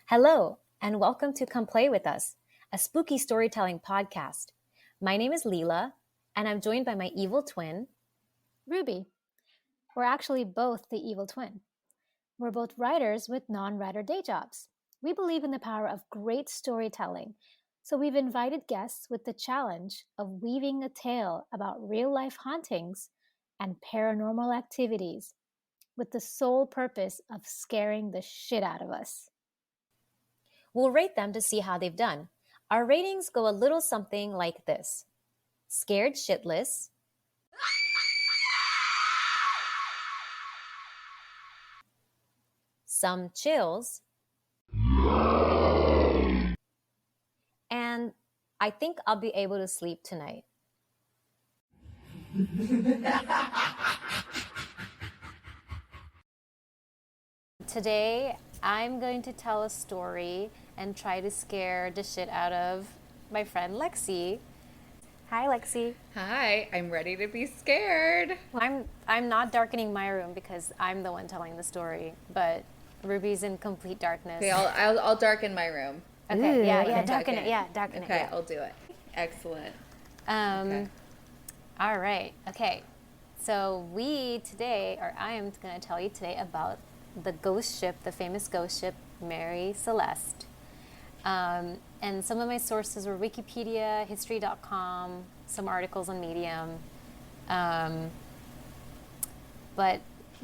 Hello, and welcome to Come Play With Us, a spooky storytelling podcast. My name is Leila, and I'm joined by my evil twin, Ruby. We're actually both the evil twin. We're both writers with non-writer day jobs. We believe in the power of great storytelling, so we've invited guests with the challenge of weaving a tale about real-life hauntings and paranormal activities with the sole purpose of scaring the shit out of us. We'll rate them to see how they've done. Our ratings go a little something like this: scared shitless, some chills, and I think I'll be able to sleep tonight. Today, I'm going to tell a story and try to scare the shit out of my friend Lexi. Hi, Lexi. Hi, I'm ready to be scared. Well, I'm not darkening my room because I'm the one telling the story, but Ruby's in complete darkness. Okay, I'll darken my room. Okay, Ooh, yeah, okay. darken it. Yeah, darken it. Okay, Yeah. I'll do it. Excellent. Okay. All right. Okay. So I am going to tell you today about the ghost ship, the famous ghost ship, Mary Celeste. And some of my sources were Wikipedia, History.com, some articles on Medium. But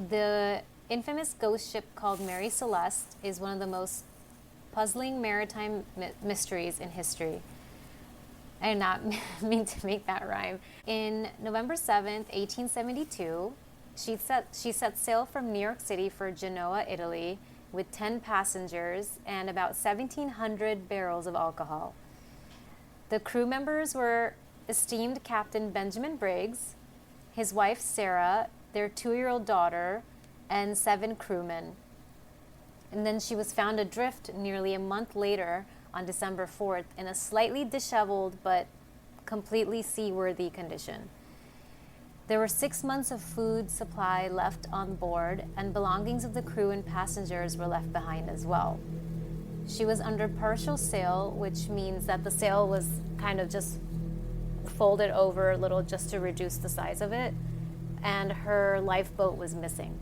the infamous ghost ship called Mary Celeste is one of the most puzzling maritime mysteries in history. I did not mean to make that rhyme. In November 7th, 1872, she set sail from New York City for Genoa, Italy, with 10 passengers and about 1,700 barrels of alcohol. The crew members were esteemed Captain Benjamin Briggs, his wife Sarah, their 2-year-old daughter, and 7 crewmen. And then she was found adrift nearly a month later on December 4th in a slightly disheveled but completely seaworthy condition. There were 6 months of food supply left on board, and belongings of the crew and passengers were left behind as well. She was under partial sail, which means that the sail was kind of just folded over a little just to reduce the size of it, and her lifeboat was missing.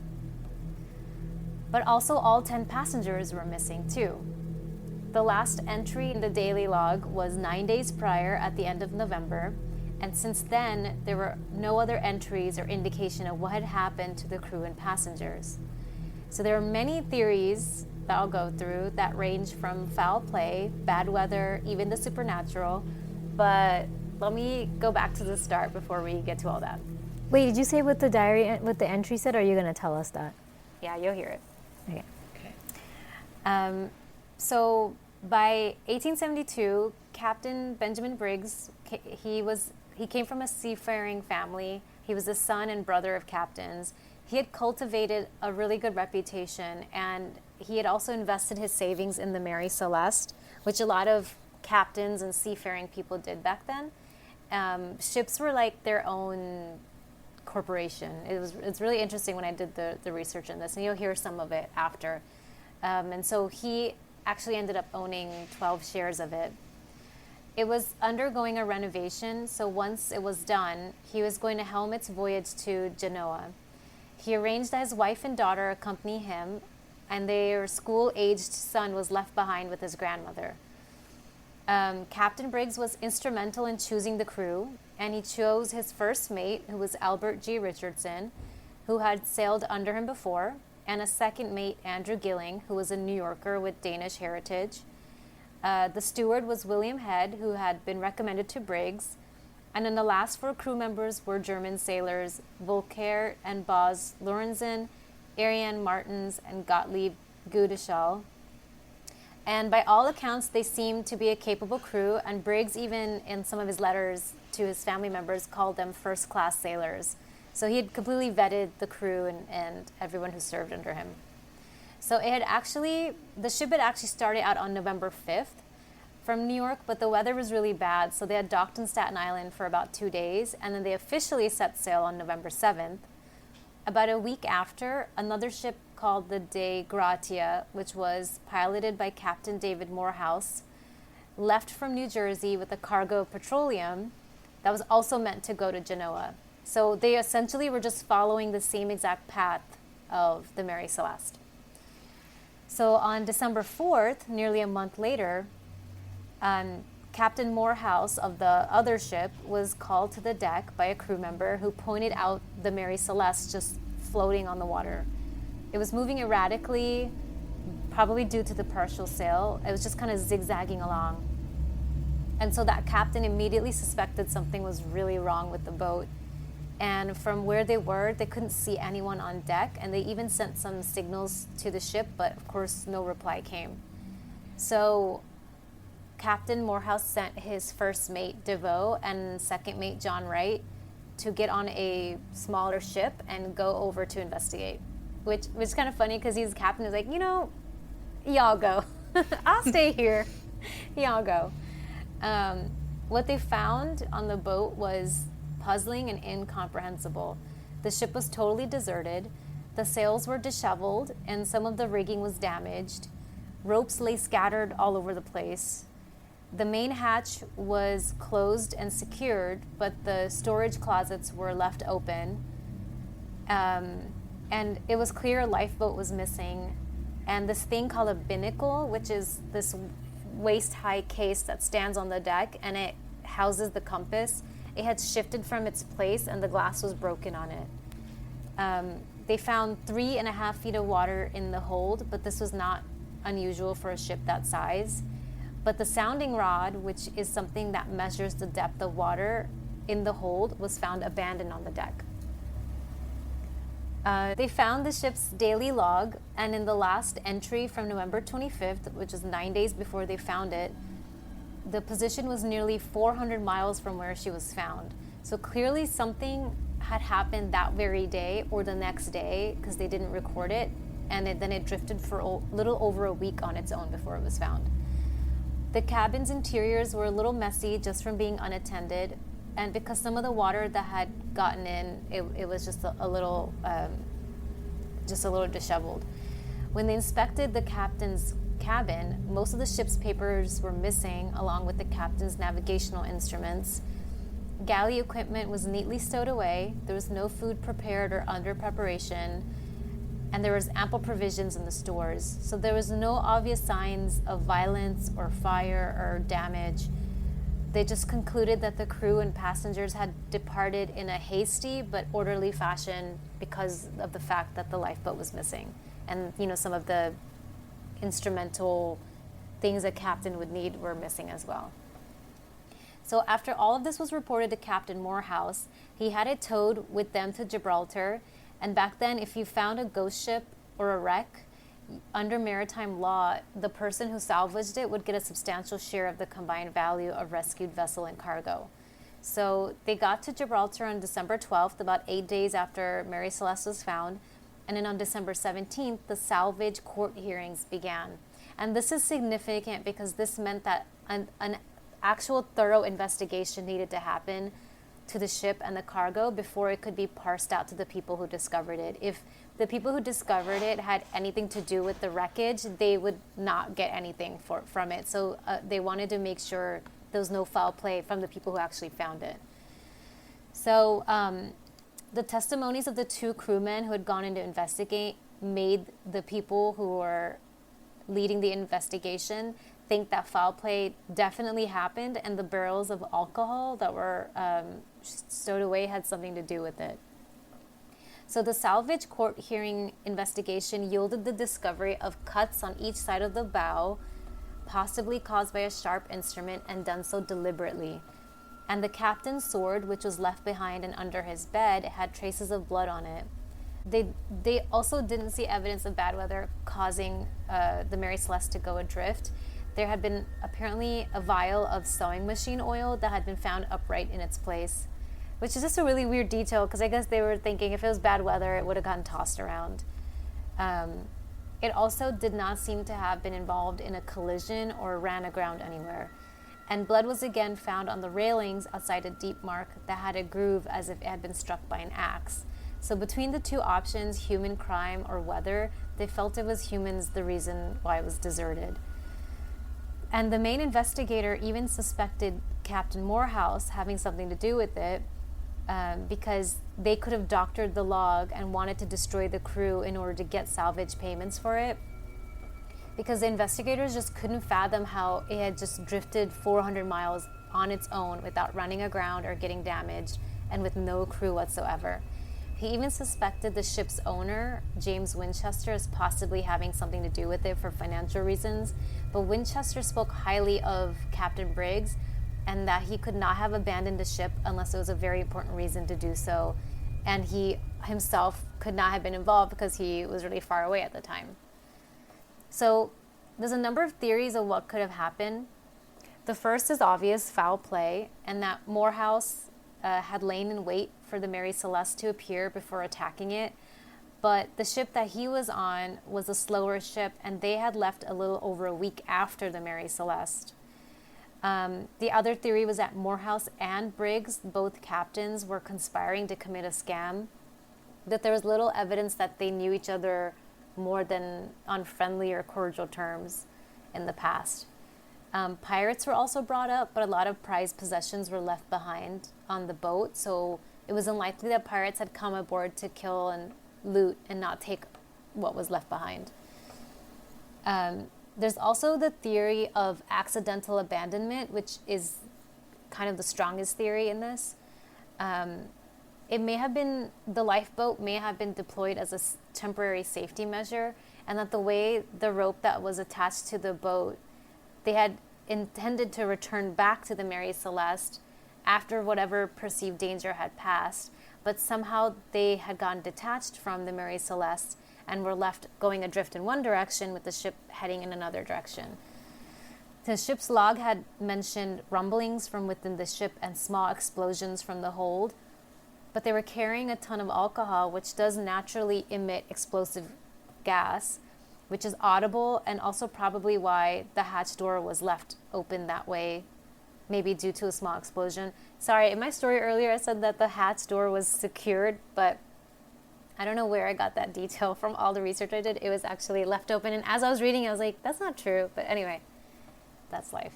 But also all 10 passengers were missing too. The last entry in the daily log was 9 days prior at the end of November, and since then, there were no other entries or indication of what had happened to the crew and passengers. So there are many theories that I'll go through that range from foul play, bad weather, even the supernatural. But let me go back to the start before we get to all that. Wait, did you say what the entry said, or are you going to tell us that? Yeah, you'll hear it. Okay. So by 1872, Captain Benjamin Briggs, he came from a seafaring family. He was the son and brother of captains. He had cultivated a really good reputation, and he had also invested his savings in the Mary Celeste, which a lot of captains and seafaring people did back then. Ships were like their own corporation. It's really interesting when I did the research in this, and you'll hear some of it after. And so he actually ended up owning 12 shares of it. It was undergoing a renovation, so once it was done, he was going to helm its voyage to Genoa. He arranged that his wife and daughter accompany him, and their school-aged son was left behind with his grandmother. Captain Briggs was instrumental in choosing the crew, and he chose his first mate, who was Albert G. Richardson, who had sailed under him before, and a second mate, Andrew Gilling, who was a New Yorker with Danish heritage. The steward was William Head, who had been recommended to Briggs. And then the last 4 crew members were German sailors, Volker and Boz Lorenzen, Ariane Martens, and Gottlieb Gudeschal. And by all accounts, they seemed to be a capable crew, and Briggs, even in some of his letters to his family members, called them first-class sailors. So he had completely vetted the crew and everyone who served under him. So the ship had actually started out on November 5th from New York, but the weather was really bad, so they had docked in Staten Island for about 2 days, and then they officially set sail on November 7th. About a week after, another ship called the De Gratia, which was piloted by Captain David Morehouse, left from New Jersey with a cargo of petroleum that was also meant to go to Genoa. So they essentially were just following the same exact path of the Mary Celeste. So on December 4th, nearly a month later, Captain Morehouse of the other ship was called to the deck by a crew member who pointed out the Mary Celeste just floating on the water. It was moving erratically, probably due to the partial sail. It was just kind of zigzagging along. And so that captain immediately suspected something was really wrong with the boat. And from where they were, they couldn't see anyone on deck, and they even sent some signals to the ship, but of course no reply came. So Captain Morehouse sent his first mate, DeVoe, and second mate, John Wright, to get on a smaller ship and go over to investigate, which was kind of funny because he's the captain. He's like, y'all go. I'll stay here. Y'all go. What they found on the boat was puzzling and incomprehensible. The ship was totally deserted. The sails were disheveled, and some of the rigging was damaged. Ropes lay scattered all over the place. The main hatch was closed and secured, but the storage closets were left open. And it was clear a lifeboat was missing. And this thing called a binnacle, which is this waist-high case that stands on the deck, and it houses the compass, it had shifted from its place and the glass was broken on it. They found 3.5 feet of water in the hold, but this was not unusual for a ship that size. But the sounding rod, which is something that measures the depth of water in the hold, was found abandoned on the deck. They found the ship's daily log, and in the last entry from November 25th, which is 9 days before they found it, the position was nearly 400 miles from where she was found. So clearly something had happened that very day or the next day, because they didn't record it, and then it drifted for a little over a week on its own before it was found. The cabin's interiors were a little messy just from being unattended, and because some of the water that had gotten in, it was just a little disheveled. When they inspected the captain's cabin, most of the ship's papers were missing, along with the captain's navigational instruments. Galley equipment was neatly stowed away. There was no food prepared or under preparation, and there was ample provisions in the stores. So there was no obvious signs of violence or fire or damage. They just concluded that the crew and passengers had departed in a hasty but orderly fashion because of the fact that the lifeboat was missing. And, some of the instrumental things a captain would need were missing as well. So after all of this was reported to Captain Morehouse, he had it towed with them to Gibraltar. And back then, if you found a ghost ship or a wreck, under maritime law, the person who salvaged it would get a substantial share of the combined value of rescued vessel and cargo. So they got to Gibraltar on December 12th, about 8 days after Mary Celeste was found. And then on December 17th, the salvage court hearings began. And this is significant because this meant that an actual thorough investigation needed to happen to the ship and the cargo before it could be parsed out to the people who discovered it. If the people who discovered it had anything to do with the wreckage, they would not get anything from it. So they wanted to make sure there was no foul play from the people who actually found it. So the testimonies of the two crewmen who had gone in to investigate made the people who were leading the investigation think that foul play definitely happened, and the barrels of alcohol that were stowed away had something to do with it. So the salvage court hearing investigation yielded the discovery of cuts on each side of the bow, possibly caused by a sharp instrument and done so deliberately. And the captain's sword, which was left behind and under his bed, had traces of blood on it. They also didn't see evidence of bad weather causing the Mary Celeste to go adrift. There had been apparently a vial of sewing machine oil that had been found upright in its place, which is just a really weird detail because I guess they were thinking if it was bad weather, it would have gotten tossed around. It also did not seem to have been involved in a collision or ran aground anywhere. And blood was again found on the railings outside a deep mark that had a groove as if it had been struck by an axe. So between the two options, human crime or weather, They felt it was humans the reason why it was deserted. And the main investigator even suspected Captain Morehouse having something to do with it, because they could have doctored the log and wanted to destroy the crew in order to get salvage payments for it. Because the investigators just couldn't fathom how it had just drifted 400 miles on its own without running aground or getting damaged, and with no crew whatsoever. He even suspected the ship's owner, James Winchester, as possibly having something to do with it for financial reasons, but Winchester spoke highly of Captain Briggs and that he could not have abandoned the ship unless it was a very important reason to do so, and he himself could not have been involved because he was really far away at the time. So there's a number of theories of what could have happened. The first is obvious foul play, and that Morehouse had lain in wait for the Mary Celeste to appear before attacking it. But the ship that he was on was a slower ship, and they had left a little over a week after the Mary Celeste. The other theory was that Morehouse and Briggs, both captains, were conspiring to commit a scam, that there was little evidence that they knew each other more than on friendly or cordial terms in the past. Pirates were also brought up, but a lot of prized possessions were left behind on the boat, so it was unlikely that pirates had come aboard to kill and loot and not take what was left behind. There's also the theory of accidental abandonment, which is kind of the strongest theory in this. It may have been, the lifeboat may have been deployed as a temporary safety measure, and that the way the rope that was attached to the boat, they had intended to return back to the Mary Celeste after whatever perceived danger had passed, but somehow they had gotten detached from the Mary Celeste and were left going adrift in one direction with the ship heading in another direction. The ship's log had mentioned rumblings from within the ship and small explosions from the hold, but they were carrying a ton of alcohol, which does naturally emit explosive gas, which is audible, and also probably why the hatch door was left open that way, maybe due to a small explosion. Sorry, in my story earlier I said that the hatch door was secured, but I don't know where I got that detail from. All the research I did, it was actually left open, and as I was reading I was like, that's not true, but anyway, that's life.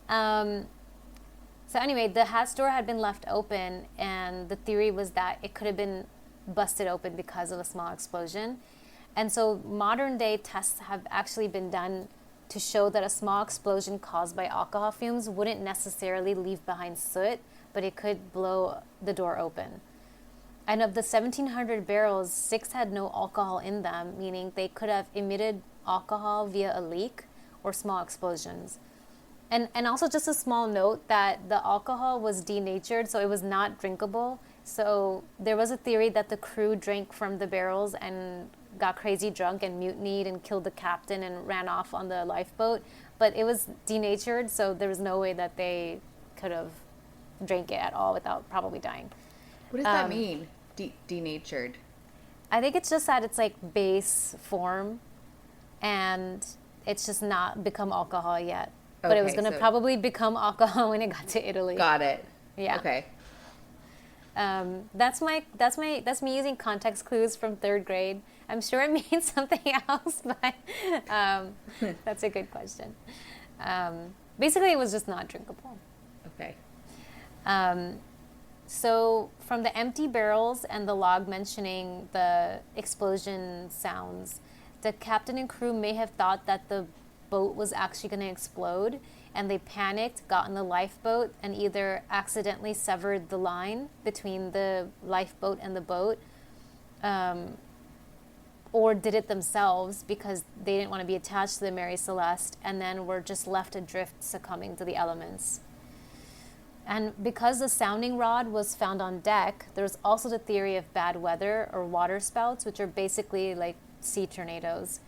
So anyway, the hatch door had been left open, and the theory was that it could have been busted open because of a small explosion. And so modern day tests have actually been done to show that a small explosion caused by alcohol fumes wouldn't necessarily leave behind soot, but it could blow the door open. And of the 1,700 barrels, 6 had no alcohol in them, meaning they could have emitted alcohol via a leak or small explosions. And also just a small note that the alcohol was denatured, so it was not drinkable. So there was a theory that the crew drank from the barrels and got crazy drunk and mutinied and killed the captain and ran off on the lifeboat. But it was denatured, so there was no way that they could have drank it at all without probably dying. What does that mean, denatured? I think it's just that it's like base form, and it's just not become alcohol yet. But it was going to probably become alcohol when it got to Italy. Got it. Yeah. Okay. That's me using context clues from 3rd grade. I'm sure it means something else, but that's a good question. Basically, it was just not drinkable. Okay. So from the empty barrels and the log mentioning the explosion sounds, the captain and crew may have thought that the boat was actually going to explode, and they panicked, got in the lifeboat, and either accidentally severed the line between the lifeboat and the boat, or did it themselves because they didn't want to be attached to the Mary Celeste, and then were just left adrift, succumbing to the elements. And because the sounding rod was found on deck, there's also the theory of bad weather or water spouts, which are basically like sea tornadoes.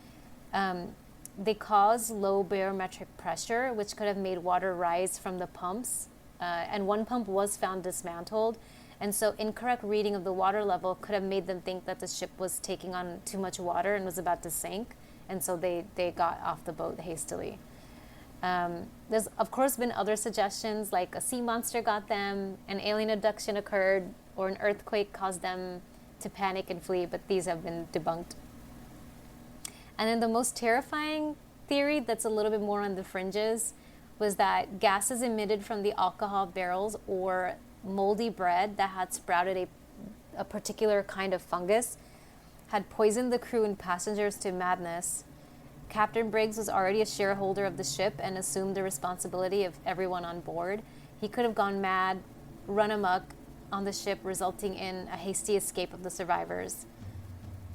They cause low barometric pressure, which could have made water rise from the pumps. And one pump was found dismantled. And so incorrect reading of the water level could have made them think that the ship was taking on too much water and was about to sink. And so they got off the boat hastily. There's, of course, been other suggestions, like a sea monster got them, an alien abduction occurred, or an earthquake caused them to panic and flee, but these have been debunked. And then the most terrifying theory that's a little bit more on the fringes was that gases emitted from the alcohol barrels or moldy bread that had sprouted a particular kind of fungus had poisoned the crew and passengers to madness. Captain Briggs was already a shareholder of the ship and assumed the responsibility of everyone on board. He could have gone mad, run amok on the ship, resulting in a hasty escape of the survivors.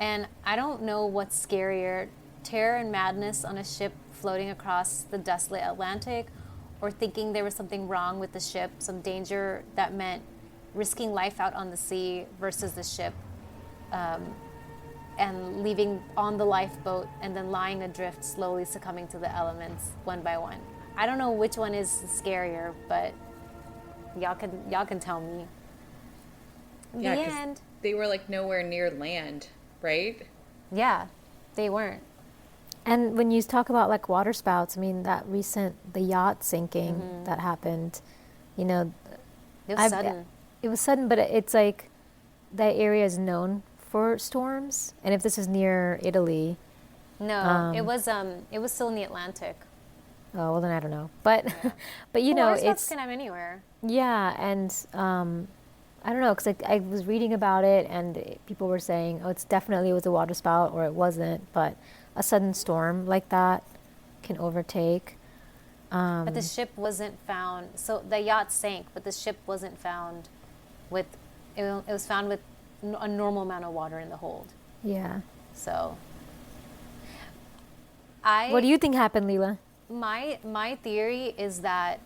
And I don't know what's scarier, terror and madness on a ship floating across the desolate Atlantic, or thinking there was something wrong with the ship, some danger that meant risking life out on the sea versus the ship, and leaving on the lifeboat and then lying adrift, slowly succumbing to the elements one by one. I don't know which one is scarier, but y'all can tell me. Yeah, The 'cause end. they were like nowhere near land, right? Yeah, they weren't. And when you talk about like water spouts, I mean the yacht sinking that happened, you know, It was sudden. it was sudden, but it's like that area is known for storms. And if this is near Italy, No, it was still in the Atlantic. oh well, then I don't know. But but you Well, know, water spouts it's can have anywhere. yeah, and I don't know, because I was reading about it, and people were saying, oh, it's definitely was a water spout, or it wasn't. But a sudden storm like that can overtake. But the ship wasn't found. So the yacht sank, but the ship wasn't found with. It was found with a normal amount of water in the hold. Yeah. So. What do you think happened, Leila? My theory is that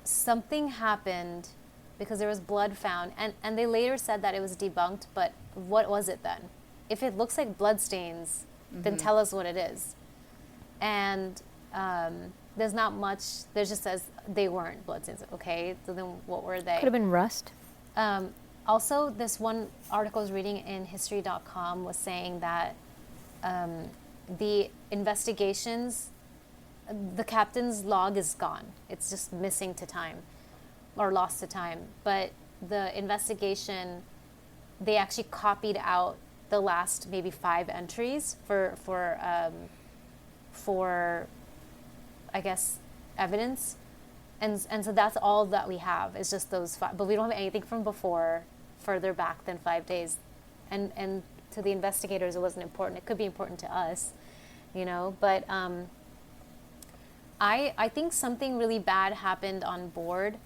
something happened because there was blood found, and they later said that it was debunked, but what was it then? If it looks like blood stains, then tell us what it is. And there's not much, there just says they weren't blood stains. Okay, so then what were they? Could have been rust. Also, this one article I was reading in history.com was saying that the investigations, the captain's log is gone. It's just missing to time or lost to time. But the investigation, they actually copied out the last maybe 5 entries for I guess evidence. And so that's all that we have is just those 5, but we don't have anything from before further back than 5 days. And to the investigators, it wasn't important. It could be important to us, you know, but I think something really bad happened on board.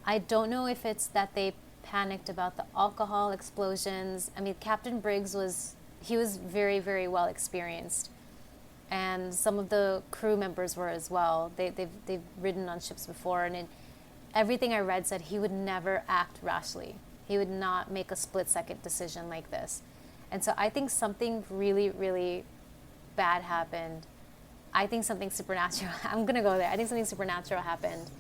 I don't know if it's that they panicked about the alcohol explosions. I mean, Captain Briggs was very, very well experienced. And some of the crew members were as well. They've ridden on ships before, and everything I read said he would never act rashly. He would not make a split-second decision like this. And so I think something really, really bad happened. I think something supernatural, I'm going to go there. I think something supernatural happened.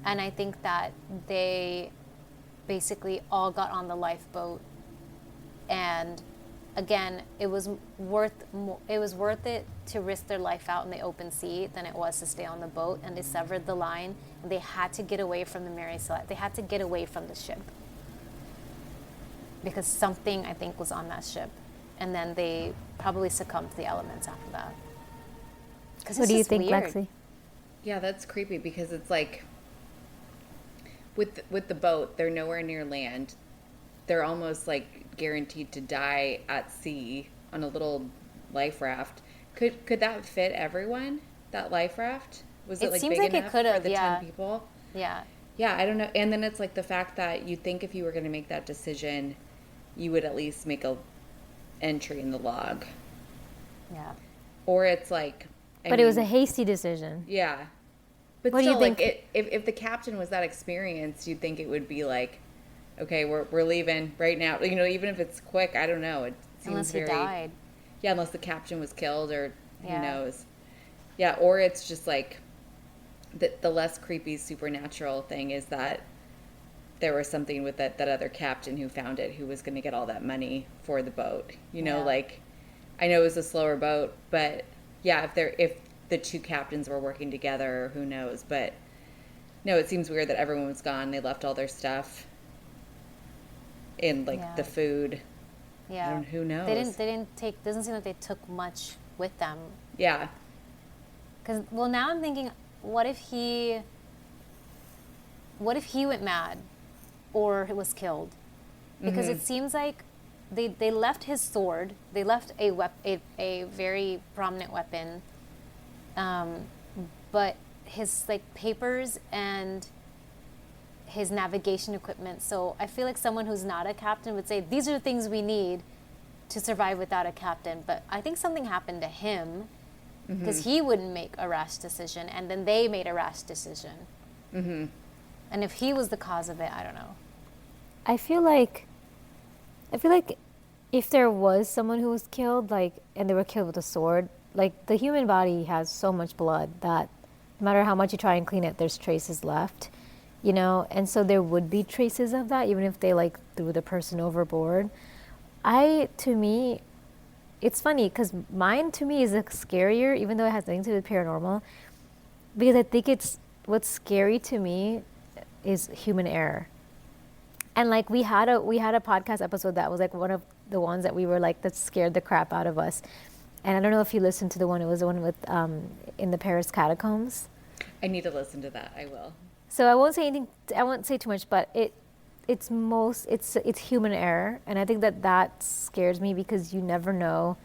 And I think that they basically all got on the lifeboat. And again, it was worth it to risk their life out in the open sea than it was to stay on the boat. And they severed the line, and they had to get away from the Mary Celeste. They had to get away from the ship because something, I think, was on that ship. And then they probably succumbed to the elements after that. What do you think, weird. Lexi? Yeah, that's creepy because it's like with the boat, they're nowhere near land. They're almost like guaranteed to die at sea on a little life raft. Could that fit everyone? That life raft? Was it like seems big like it enough could for have, the yeah. 10 people? Yeah. Yeah, I don't know. And then it's like the fact that you think if you were going to make that decision, you would at least make a entry in the log. Yeah. Or it's like But it was a hasty decision. Yeah. But What do you still, like, think- if the captain was that experienced, you'd think it would be like, okay, we're leaving right now. You know, even if it's quick, I don't know. It seems Unless he very, died. Yeah, unless the captain was killed or who Yeah. knows. Yeah, or it's just like the less creepy supernatural thing is that there was something with that other captain who found it, who was going to get all that money for the boat. You know, Yeah. like, I know it was a slower boat, but yeah, if the 2 captains were working together, who knows? But no, it seems weird that everyone was gone. They left all their stuff in like Yeah. the food. Yeah. Who knows? They didn't take, doesn't seem like they took much with them. Yeah. Because, well, now I'm thinking, what if he went mad or was killed? Because it seems like they left his sword, they left a very prominent weapon, but his like papers and his navigation equipment. So I feel like someone who's not a captain would say, these are the things we need to survive without a captain. But I think something happened to him because he wouldn't make a rash decision, and then they made a rash decision. And if he was the cause of it, I don't know. I feel like if there was someone who was killed, like, and they were killed with a sword, like, the human body has so much blood that no matter how much you try and clean it, there's traces left, you know? And so there would be traces of that, even if they, like, threw the person overboard. To me, it's funny, because mine, to me, is like, scarier, even though it has nothing to do with paranormal, because I think what's scary to me is human error. And like we had a podcast episode that was like one of the ones that we were like that scared the crap out of us. And I don't know if you listened to the one. It was the one with in the Paris catacombs. I need to listen to that. I will. So I won't say anything. I won't say too much, but it's human error, and I think that scares me because you never know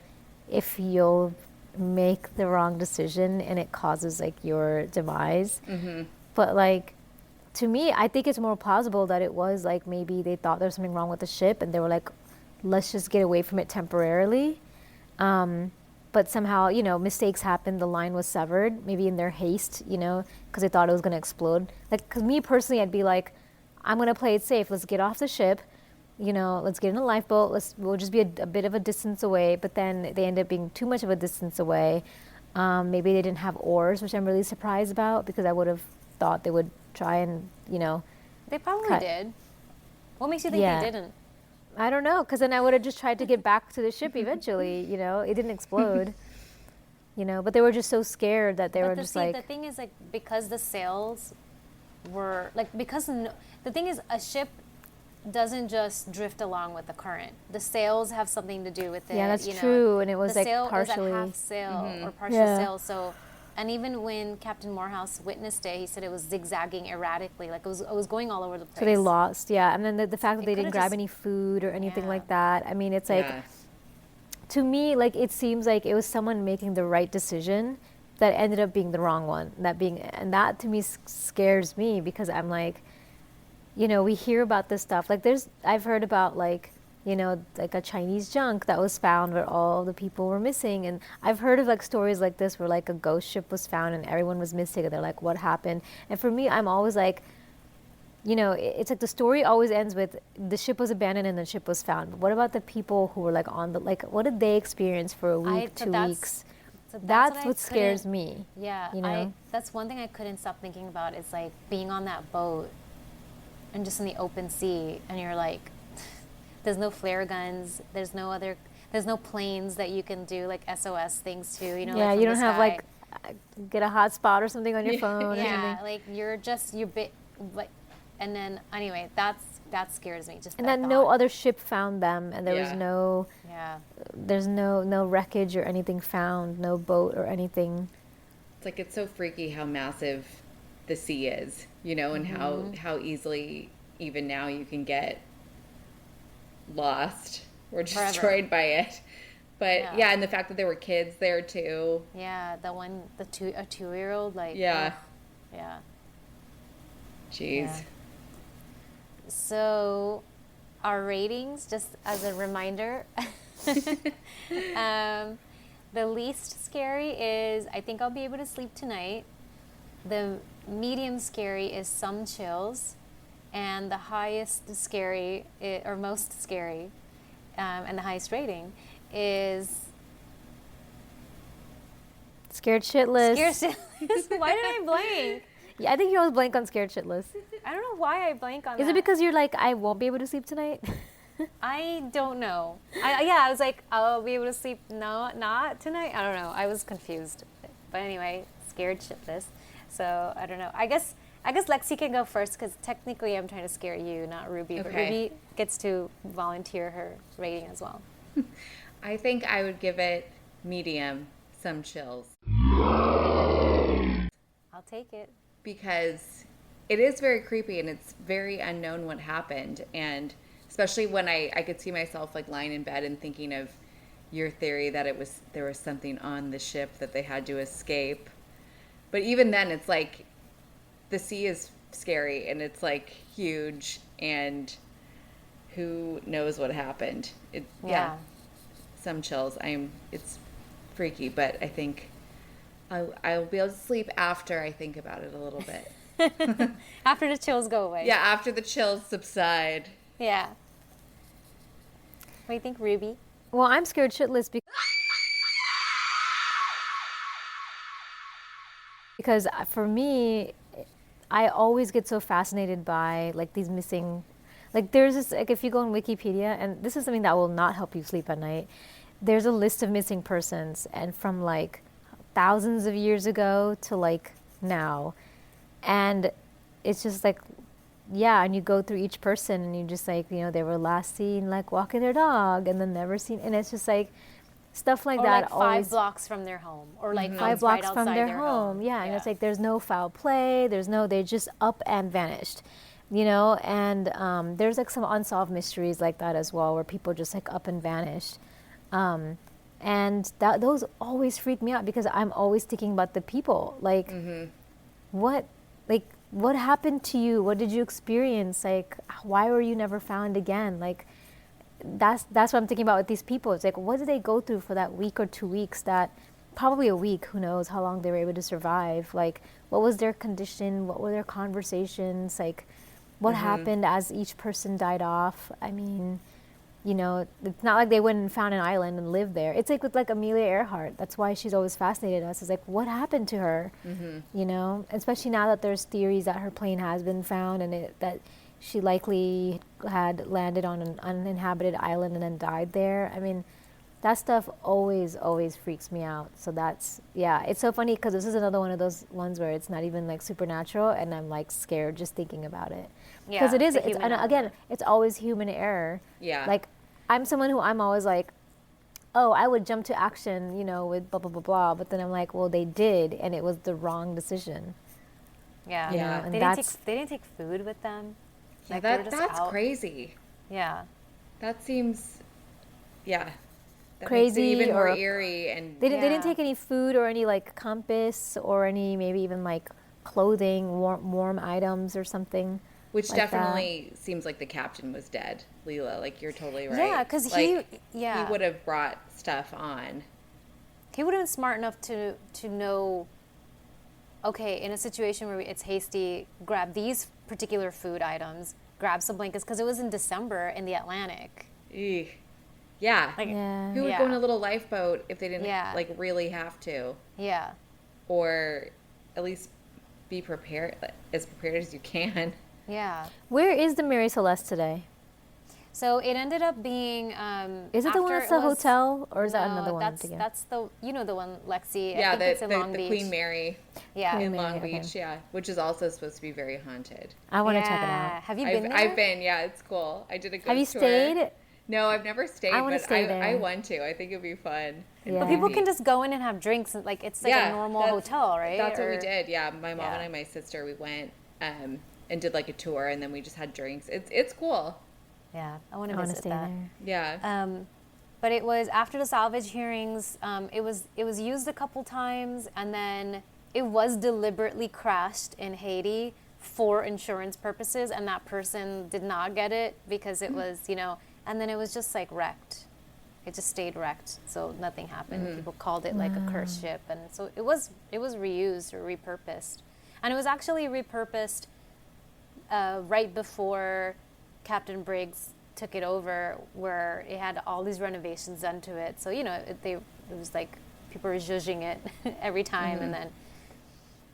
if you'll make the wrong decision and it causes like your demise. But like, to me, I think it's more plausible that it was like maybe they thought there was something wrong with the ship and they were like, let's just get away from it temporarily. But somehow, you know, mistakes happened. The line was severed, maybe in their haste, you know, because they thought it was going to explode. Like, because me personally, I'd be like, I'm going to play it safe. Let's get off the ship. You know, let's get in a lifeboat. We'll just be a bit of a distance away. But then they end up being too much of a distance away. Maybe they didn't have oars, which I'm really surprised about because I would have thought they would try and, you know. They probably did. What makes you think they didn't? I don't know, because then I would have just tried to get back to the ship eventually, you know. It didn't explode, you know. But they were just so scared that they were just like... The thing is, like, because the sails were... Like, the thing is, a ship doesn't just drift along with the current. The sails have something to do with it. Yeah, that's true. And it was like partially... The sail is like half sail or partial sail, so... And even when Captain Morehouse witnessed it, he said it was zigzagging erratically, like it was going all over the place. So they lost, yeah. And then the fact that they didn't grab any food or anything like that. I mean, it's like, to me, like it seems like it was someone making the right decision that ended up being the wrong one. And that to me scares me because I'm like, you know, we hear about this stuff. Like I've heard about like, you know, like a Chinese junk that was found where all the people were missing. And I've heard of like stories like this where like a ghost ship was found and everyone was missing and they're like, what happened? And for me, I'm always like, you know, it's like the story always ends with the ship was abandoned and the ship was found. But what about the people who were like what did they experience for a week, 2 weeks? So that's what scares me. Yeah, you know? That's one thing I couldn't stop thinking about is like being on that boat and just in the open sea and you're like, there's no flare guns. There's no planes that you can do like SOS things to. You know. Yeah, like you don't have like get a hotspot or something on your phone. Yeah, like you're bit, like, and then anyway, that scares me. Just and that no other ship found them, and there was no. Yeah. There's no wreckage or anything found, no boat or anything. It's like it's so freaky how massive the sea is, you know, and how easily even now you can get lost or destroyed by it. But and the fact that there were kids there too. Yeah, a 2-year-old, like yeah. Jeez. Yeah. So our ratings, just as a reminder, the least scary is I think I'll be able to sleep tonight. The medium scary is some chills. And the highest scary, or most scary, and the highest rating is... Scared shitless. Scared shitless. Why did I blank? Yeah, I think you always blank on scared shitless. I don't know why I blank on that. Is it because you're like, I won't be able to sleep tonight? I don't know. I was like, I'll be able to sleep. No, not tonight. I don't know. I was confused. But anyway, scared shitless. So I don't know. I guess Lexi can go first because technically I'm trying to scare you, not Ruby. Okay. But Ruby gets to volunteer her rating as well. I think I would give it medium, some chills. I'll take it. Because it is very creepy and it's very unknown what happened. And especially when I could see myself like lying in bed and thinking of your theory that there was something on the ship that they had to escape. But even then, it's like the sea is scary and it's like huge and who knows what happened. Yeah. Some chills. It's freaky, but I think I'll be able to sleep after I think about it a little bit. After the chills go away. Yeah, after the chills subside. Yeah. What do you think, Ruby? Well, I'm scared shitless because for me, I always get so fascinated by like these missing, like there's this, like if you go on Wikipedia, and this is something that will not help you sleep at night, there's a list of missing persons, and from like thousands of years ago to like now. And it's just like, yeah, and you go through each person and you just like, they were last seen like walking their dog and then never seen, and it's just like stuff like or that. Like always, 5 blocks from their home, or like 5 blocks from their home. Yeah, and it's like there's no foul play. They just up and vanished, And there's like some unsolved mysteries like that as well, where people just like up and vanished. And those always freak me out because I'm always thinking about the people. Like, what happened to you? What did you experience? Like, why were you never found again? Like, that's what I'm thinking about with these people. It's like, what did they go through for that week or 2 weeks? That probably a week. Who knows how long they were able to survive? Like, what was their condition? What were their conversations? Like, what happened as each person died off? I mean, it's not like they went and found an island and lived there. It's like with like Amelia Earhart. That's why she's always fascinated us. It's like, what happened to her? Especially now that there's theories that her plane has been found and that she likely had landed on an uninhabited island and then died there. I mean, that stuff always freaks me out. So it's so funny because this is another one of those ones where it's not even like supernatural and I'm like scared just thinking about it. Because and again, it's always human error. Yeah. Like, I'm someone who I'm always like, oh, I would jump to action, with blah, blah, blah, blah. But then I'm like, well, they did, and it was the wrong decision. Yeah. And they didn't take food with them. Yeah, Like, that's crazy. Yeah. That seems, that crazy, makes it even more or eerie. And they didn't take any food or any like compass or any maybe even like clothing, warm items or something. Which like definitely seems like the captain was dead, Leila. Like, you're totally right. Yeah, because he would have brought stuff on. He would have been smart enough to know, okay, in a situation where it's hasty, grab these particular food items, grab some blankets, because it was in December in the Atlantic. Eugh. Yeah. Like, Who would go in a little lifeboat if they didn't like really have to? Yeah. Or at least be prepared as you can. Yeah. Where is the Mary Celeste today? So it ended up being. Is it the one that's the hotel, or is that another one? That's the the one, Lexi. Yeah, I think it's in Long the Beach. Queen Mary. Yeah, in Long Beach. Yeah, which is also supposed to be very haunted. I want to check it out. Have you been there? I've been. Yeah, it's cool. I did a good tour. Have you stayed? No, I've never stayed. I want to stay there. I want to. I think it'd be fun. Yeah. But people can just go in and have drinks. Like, it's like a normal hotel, right? That's what we did. Yeah, my mom and my sister, we went and did like a tour, and then we just had drinks. It's cool. Yeah, I want to visit stay that. there. Yeah. But it was after the salvage hearings. It was used a couple times, and then it was deliberately crashed in Haiti for insurance purposes, and that person did not get it because it was, and then it was just like wrecked. It just stayed wrecked, so nothing happened. People called it like a cursed ship, and so it was reused or repurposed, and it was actually repurposed right before Captain Briggs took it over, where it had all these renovations done to it. So it was like people were judging it every time, and then.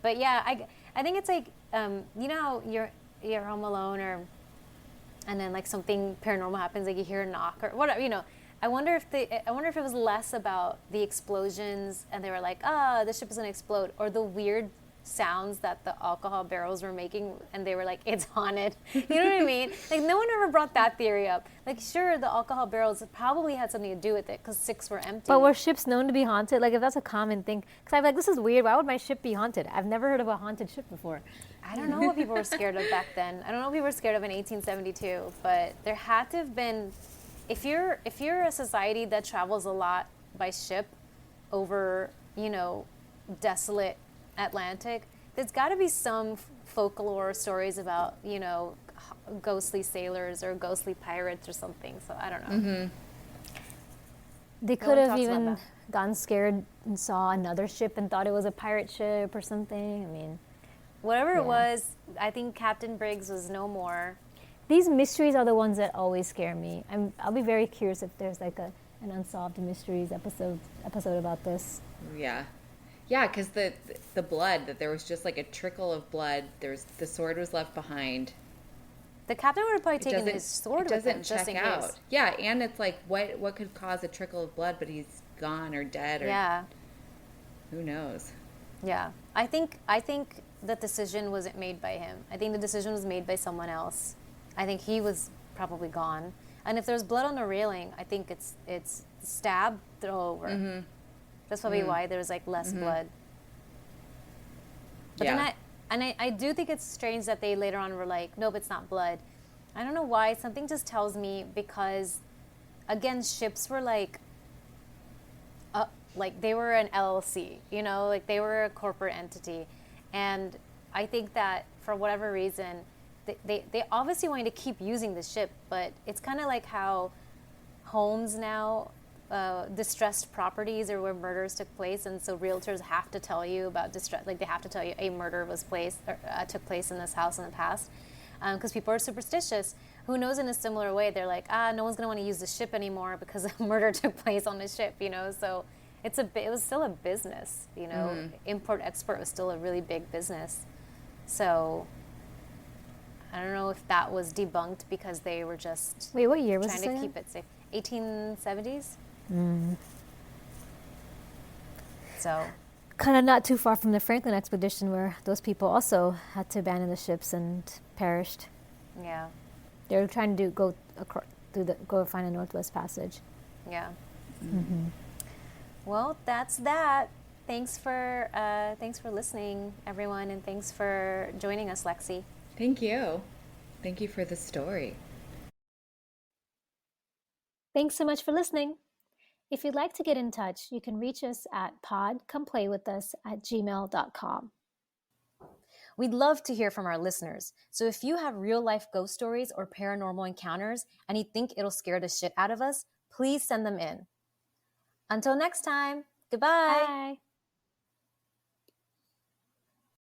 But yeah, I think it's like you're home alone, and then like something paranormal happens, like you hear a knock or whatever. I wonder if it was less about the explosions and they were like, the ship is gonna explode, or the weird sounds that the alcohol barrels were making, and they were like, it's haunted. You know what I mean? Like, no one ever brought that theory up. Like, sure, the alcohol barrels probably had something to do with it because 6 were empty. But were ships known to be haunted? Like, if that's a common thing, because I'm like, this is weird. Why would my ship be haunted? I've never heard of a haunted ship before. I don't know what people were scared of back then. I don't know what people were scared of in 1872, but there had to have been. If you're a society that travels a lot by ship over, desolate Atlantic, there's got to be some folklore stories about, ghostly sailors or ghostly pirates or something. So I don't know. Mm-hmm. They could have even gotten scared and saw another ship and thought it was a pirate ship or something. I mean, whatever it was, I think Captain Briggs was no more. These mysteries are the ones that always scare me. I'll be very curious if there's like an Unsolved Mysteries episode about this. Yeah. Yeah, because the blood, that there was just like a trickle of blood. The sword was left behind. The captain would have probably taken his sword with him just in case. Yeah, and it's like, what could cause a trickle of blood, but he's gone or dead, or who knows? Yeah, I think the decision wasn't made by him. I think the decision was made by someone else. I think he was probably gone. And if there's blood on the railing, I think it's stab, throw over. Mm-hmm. That's probably why there was like less blood. But then I do think it's strange that they later on were like, nope, it's not blood. I don't know why. Something just tells me, because again, ships were like they were an LLC, like they were a corporate entity. And I think that for whatever reason, they obviously wanted to keep using the ship, but it's kind of like how homes now, distressed properties are where murders took place, and so realtors have to tell you about distress. Like, they have to tell you a murder took place in this house in the past, because people are superstitious. Who knows? In a similar way, they're like, no one's going to want to use the ship anymore because a murder took place on the ship. So it was still a business. Import export was still a really big business. So I don't know if that was debunked because they were just wait, what year was trying to keep it safe. 1870s. So kind of not too far from the Franklin expedition, where those people also had to abandon the ships and perished. Yeah. They were trying to go find a Northwest Passage. Yeah. Mm-hmm. Well, that's that. Thanks for listening, everyone, and thanks for joining us, Lexi. Thank you. Thank you for the story. Thanks so much for listening. If you'd like to get in touch, you can reach us at podcomeplayWithUs@gmail.com. We'd love to hear from our listeners. So if you have real-life ghost stories or paranormal encounters and you think it'll scare the shit out of us, please send them in. Until next time, goodbye. Bye.